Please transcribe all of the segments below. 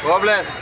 గోబ్లెస్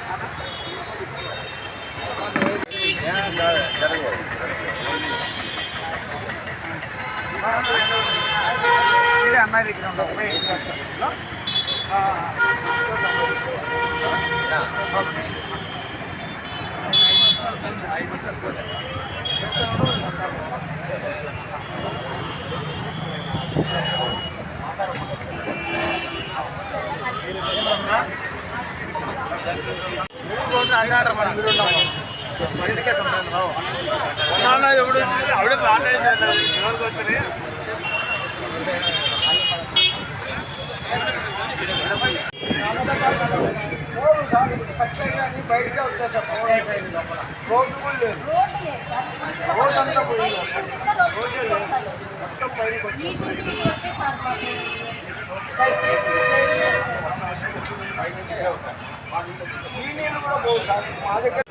బయటకే వచ్చేసారు. రోడ్డు కూడా లేదు, రోడ్ అంతా పోయింది. మొత్తం పైకి ఈ నీళ్ళు కూడా పోదు సార్ మా దగ్గర.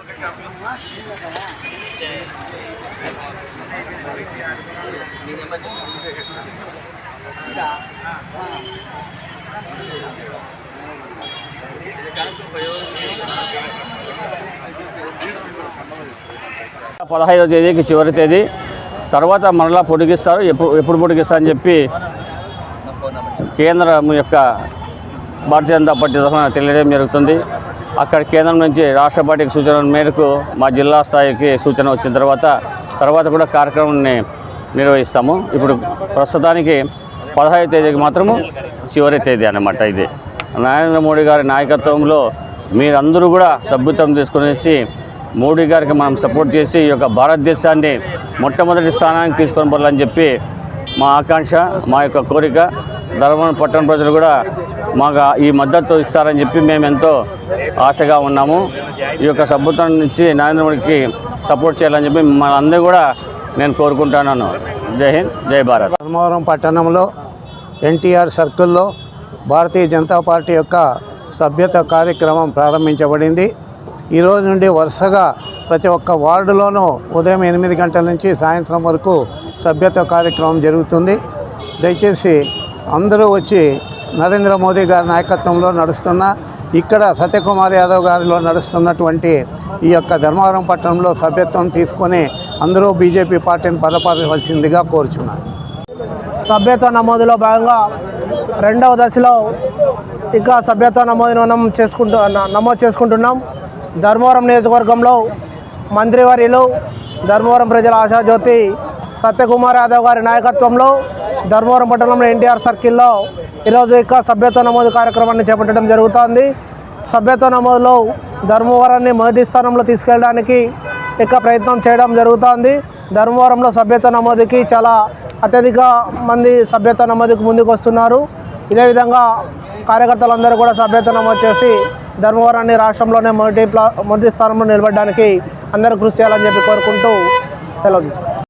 పదహైదవ తేదీకి చివరి తేదీ, తర్వాత మరలా పొడిగిస్తారు. ఎప్పుడు పొడిగిస్తారని చెప్పి కేంద్రం యొక్క భారతీయ జనతా పార్టీ తరఫున తెలియడం జరుగుతుంది. అక్కడ కేంద్రం నుంచి రాష్ట్ర పార్టీకి సూచన మేరకు మా జిల్లా స్థాయికి సూచన వచ్చిన తర్వాత కూడా కార్యక్రమాన్ని నిర్వహిస్తాము. ఇప్పుడు ప్రస్తుతానికి 15వ తేదీకి మాత్రము చివరి తేదీ అన్నమాట. ఇది నరేంద్ర మోడీ గారి నాయకత్వంలో మీరందరూ కూడా సభ్యత్వం తీసుకునేసి మోడీ గారికి మనం సపోర్ట్ చేసి ఈ యొక్క భారతదేశాన్ని మొట్టమొదటి స్థానానికి తీసుకొని పోవాలని చెప్పి మా ఆకాంక్ష, మా యొక్క కోరిక. ధర్మవరం పట్టణ ప్రజలు కూడా మాకు ఈ మద్దతు ఇస్తారని చెప్పి మేము ఎంతో ఆశగా ఉన్నాము. ఈ యొక్క సభ్యత్వం నుంచి నరేంద్ర మోడీకి సపోర్ట్ చేయాలని చెప్పి మనందరూ కూడా నేను కోరుకుంటున్నాను. జై హింద్, జై భారత్. ధర్మవరం పట్టణంలో ఎన్టీఆర్ సర్కిల్లో భారతీయ జనతా పార్టీ యొక్క సభ్యత కార్యక్రమం ప్రారంభించబడింది. ఈరోజు నుండి వరుసగా ప్రతి ఒక్క వార్డులోనూ ఉదయం 8 గంటల నుంచి సాయంత్రం వరకు సభ్యత కార్యక్రమం జరుగుతుంది. దయచేసి అందరూ వచ్చి నరేంద్ర మోదీ గారి నాయకత్వంలో నడుస్తున్న, ఇక్కడ సత్యకుమార్ యాదవ్ గారిలో నడుస్తున్నటువంటి ఈ యొక్క ధర్మవరం పట్టణంలో సభ్యత్వం తీసుకొని అందరూ బీజేపీ పార్టీని బలపరచవలసిందిగా కోరుచున్నాను. సభ్యత్వ నమోదులో భాగంగా 2వ దశలో ఇంకా సభ్యత్వ నమోదు చేసుకుంటున్నాం. ధర్మవరం నియోజకవర్గంలో మంత్రివర్యులు, ధర్మవరం ప్రజల ఆశాజ్యోతి సత్యకుమార్ యాదవ్ గారి నాయకత్వంలో ధర్మవరం పట్టణంలో ఎన్టీఆర్ సర్కిల్లో ఈరోజు ఇక సభ్యత్వ నమోదు కార్యక్రమాన్ని చేపట్టడం జరుగుతోంది. సభ్యత్వ నమోదులో ధర్మవరాన్ని మొదటి స్థానంలో తీసుకెళ్ళడానికి ఇక ప్రయత్నం చేయడం జరుగుతోంది. ధర్మవరంలో సభ్యత్వ నమోదుకి చాలా అత్యధిక మంది సభ్యత్వ నమోదుకు ముందుకు వస్తున్నారు. ఇదే విధంగా కార్యకర్తలందరూ కూడా సభ్యత్వ నమోదు చేసి ధర్మవరాన్ని రాష్ట్రంలోనే మొదటి స్థానంలో నిలబడడానికి అందరూ కృషి చేయాలని చెప్పి కోరుకుంటూ సెలవు తీసుకుంటాం.